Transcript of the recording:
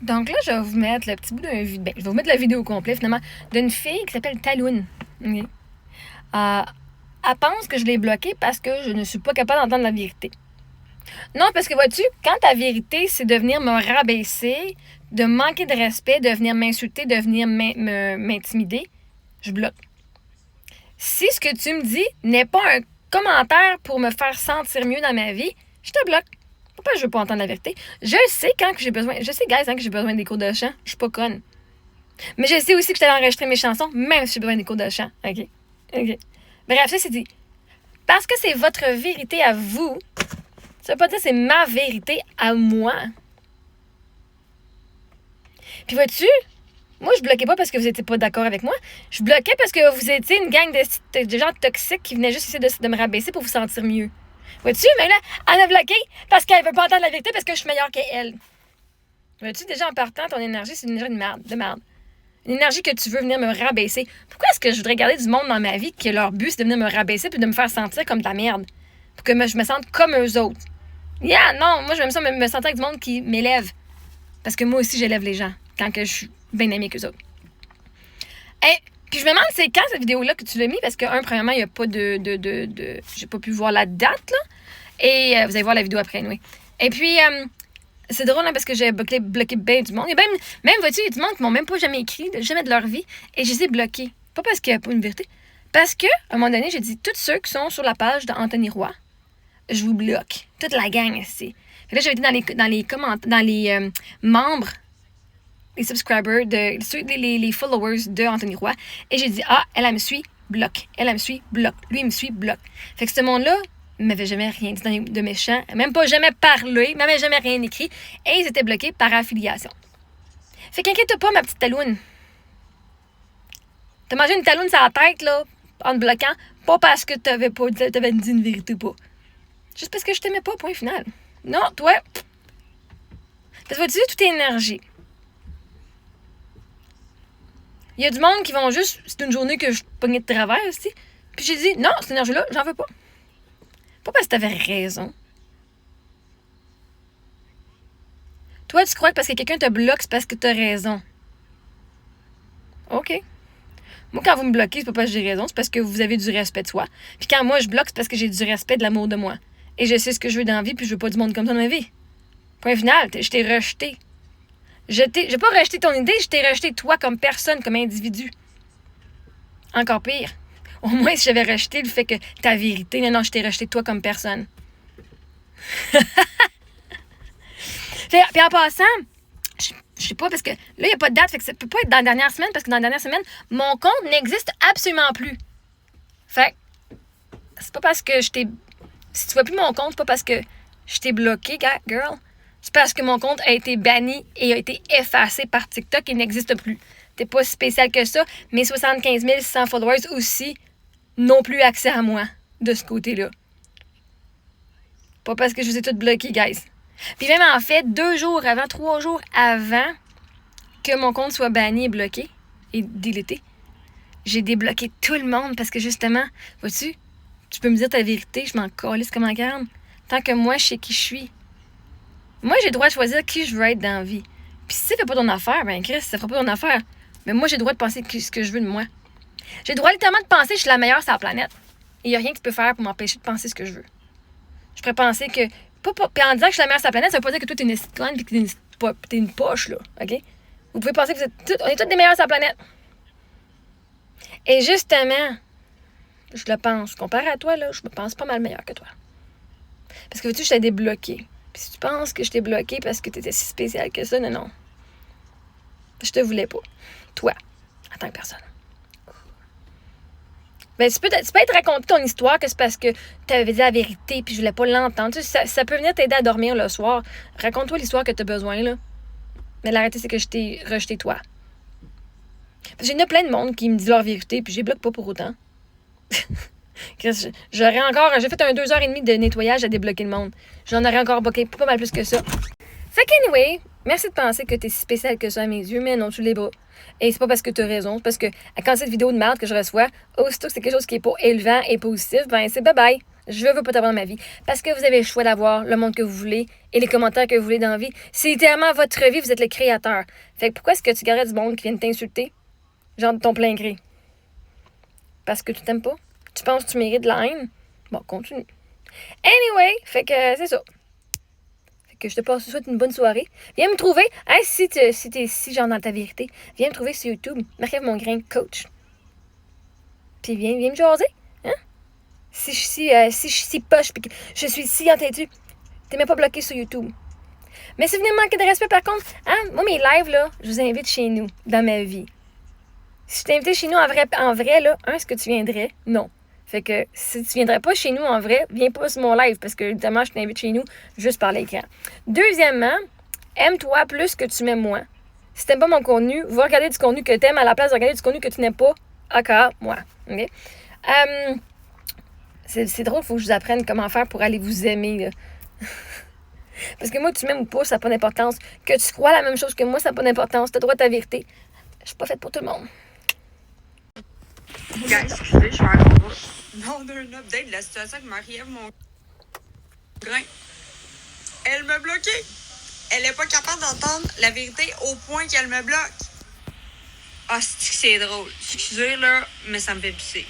Donc là, je vais vous mettre le petit bout d'un vidéo. Je vais vous mettre la vidéo complète, finalement, d'une fille qui s'appelle Taloun. Okay. Elle pense que je l'ai bloquée parce que je ne suis pas capable d'entendre la vérité. Non, parce que vois-tu, quand ta vérité, c'est de venir me rabaisser, de manquer de respect, de venir m'insulter, de venir m'intimider, je bloque. Si ce que tu me dis n'est pas un commentaire pour me faire sentir mieux dans ma vie, je te bloque. Pourquoi je veux pas entendre la vérité? Je sais quand que j'ai besoin. Je sais, guys, que j'ai besoin des cours de chant. Je suis pas conne. Mais je sais aussi que je t'allais enregistrer mes chansons, même si j'ai besoin des cours de chant. OK? Bref, ça, c'est dit. Parce que c'est votre vérité à vous, ça veut pas dire que c'est ma vérité à moi. Puis vois-tu, moi, je bloquais pas parce que vous étiez pas d'accord avec moi. Je bloquais parce que vous étiez une gang de gens toxiques qui venaient juste essayer de me rabaisser pour vous sentir mieux. Vois-tu, mais là, elle a bloqué parce qu'elle veut pas entendre la vérité parce que je suis meilleure qu'elle. Vois-tu, déjà en partant, ton énergie, c'est une énergie de merde. Une énergie que tu veux venir me rabaisser. Pourquoi est-ce que je voudrais garder du monde dans ma vie que leur but, c'est de venir me rabaisser puis de me faire sentir comme de la merde? Pour que je me sente comme eux autres. Non, moi, j'aime ça me sentir avec du monde qui m'élève. Parce que moi aussi, j'élève les gens quand que je suis bien amie qu'eux autres. Puis je me demande, c'est quand cette vidéo-là que tu l'as mis? Parce que, premièrement, il n'y a pas de j'ai pas pu voir la date, là. Et vous allez voir la vidéo après, oui. Et puis, c'est drôle, hein, parce que j'ai bloqué bien du monde. Et même vois-tu, il y a du monde qui m'ont même pas jamais écrit, jamais de leur vie. Et je les ai bloqués. Pas parce qu'il n'y a pas une vérité. Parce que, à un moment donné, j'ai dit, tous ceux qui sont sur la page d'Anthony Roy, je vous bloque. Toute la gang, ici. Là, j'avais été dans les membres, les subscribers, les followers de Anthony Roy. Et j'ai dit, elle me suit, bloque. Elle me suit, bloque. Lui, il me suit, bloque. Fait que ce monde-là, il m'avait jamais rien dit de méchant, même pas jamais parlé, m'avait jamais rien écrit. Et ils étaient bloqués par affiliation. Fait qu'inquiète pas, ma petite taloune. T'as mangé une taloune sur la tête, là, en te bloquant, pas parce que t'avais dit une vérité ou pas. Juste parce que je t'aimais pas, point final. Non, toi. Parce que vois-tu, tout est énergie. Il y a du monde qui vont juste. C'est une journée que je pognais de travers aussi. Puis j'ai dit, non, cette énergie-là, j'en veux pas. Pas parce que t'avais raison. Toi, tu crois que parce que quelqu'un te bloque, c'est parce que t'as raison. OK. Moi, quand vous me bloquez, c'est pas parce que j'ai raison, c'est parce que vous avez du respect de soi. Puis quand moi, je bloque, c'est parce que j'ai du respect, de l'amour de moi. Et je sais ce que je veux dans la vie, puis je veux pas du monde comme ça dans ma vie. Point final, je t'ai rejeté. J'ai pas rejeté ton idée, je t'ai rejeté toi comme personne, comme individu. Encore pire. Au moins, si j'avais rejeté le fait que ta vérité, non, je t'ai rejeté toi comme personne. Puis en passant, je sais pas, parce que là, il n'y a pas de date, fait que ça peut pas être dans la dernière semaine, parce que dans la dernière semaine, mon compte n'existe absolument plus. Fait que c'est pas parce que je t'ai... Si tu vois plus mon compte, c'est pas parce que je t'ai bloqué, girl. C'est parce que mon compte a été banni et a été effacé par TikTok et n'existe plus. T'es pas si spécial que ça. Mes 75 600 followers aussi n'ont plus accès à moi de ce côté-là. Pas parce que je vous ai toutes bloquées, guys. Puis même en fait, 2 jours avant, 3 jours avant que mon compte soit banni et bloqué et délété, j'ai débloqué tout le monde parce que justement, vois-tu, tu peux me dire ta vérité, je m'en calisse comme un garde. Tant que moi, je sais qui je suis. Moi, j'ai le droit de choisir qui je veux être dans la vie. Puis si ça fait pas ton affaire, ben Chris, ça fera pas ton affaire. Mais moi, j'ai le droit de penser ce que je veux de moi. J'ai le droit littéralement de penser que je suis la meilleure sur la planète. Et il n'y a rien que tu peux faire pour m'empêcher de penser ce que je veux. Je pourrais penser que... Puis en disant que je suis la meilleure sur la planète, ça veut pas dire que toi, t'es une conne et que t'es une poche, là. OK? Vous pouvez penser que on est toutes des meilleures sur la planète. Et justement, je le pense. Comparé à toi, là, je me pense pas mal meilleure que toi. Parce que, veux-tu, je t'ai débloqué. Puis si tu penses que je t'ai bloqué parce que t'étais si spécial que ça, non. Je te voulais pas. Toi, en tant que personne. Ben, tu peux être raconté ton histoire que c'est parce que t'avais dit la vérité puis je voulais pas l'entendre. Tu sais, ça peut venir t'aider à dormir le soir. Raconte-toi l'histoire que t'as besoin, là. Mais la réalité, c'est que je t'ai rejeté, toi. Parce que j'ai plein de monde qui me dit leur vérité puis je les bloque pas pour autant. J'ai fait un 2h30 de nettoyage à débloquer le monde. J'en aurais encore bloqué pas mal plus que ça. Fait qu'anyway, merci de penser que t'es si spécial que ça à mes yeux, mais non, tu l'es pas. Et c'est pas parce que t'as raison, c'est parce que quand cette vidéo de merde que je reçois, aussitôt que c'est quelque chose qui est pas élevant et positif, ben c'est bye-bye. Je veux pas t'avoir dans ma vie. Parce que vous avez le choix d'avoir le monde que vous voulez et les commentaires que vous voulez dans la vie. C'est littéralement votre vie, vous êtes le créateur. Fait que pourquoi est-ce que tu gardes du monde qui vient t'insulter? Genre de ton plein gré. Parce que tu t'aimes pas? Tu penses que tu mérites de la haine? Bon, continue. Anyway, fait que c'est ça. Fait que je te souhaite une bonne soirée. Viens me trouver. Hey, si t'es genre dans ta vérité, viens me trouver sur YouTube. Marie-Ève Mongrain, coach. Puis viens me jaser. Hein? Si je suis si poche puis que je suis si entêtue, t'es même pas bloqué sur YouTube. Mais si vous venez me manquer de respect, par contre, hein, moi, mes lives, là, je vous invite chez nous, dans ma vie. Si je t'invitais chez nous en vrai, là, est-ce que tu viendrais? Non. Fait que si tu viendrais pas chez nous en vrai, viens pas sur mon live parce que évidemment, je t'invite chez nous juste par l'écran. Deuxièmement, aime-toi plus que tu m'aimes moi. Si t'aimes pas mon contenu, va regarder du contenu que t'aimes à la place de regarder du contenu que tu n'aimes pas. Aka, moi. OK? C'est drôle, il faut que je vous apprenne comment faire pour aller vous aimer. Là. Parce que moi, tu m'aimes ou pas, ça n'a pas d'importance. Que tu crois la même chose que moi, ça n'a pas d'importance. T'as droit à ta vérité. Je suis pas faite pour tout le monde. Guys, excusez, je vais demander un update de la situation avec Marie-Ève Mongrain. Elle m'a bloqué. Elle est pas capable d'entendre la vérité au point qu'elle me bloque. Ah, c'est drôle. Excusez, là, mais ça me fait pisser.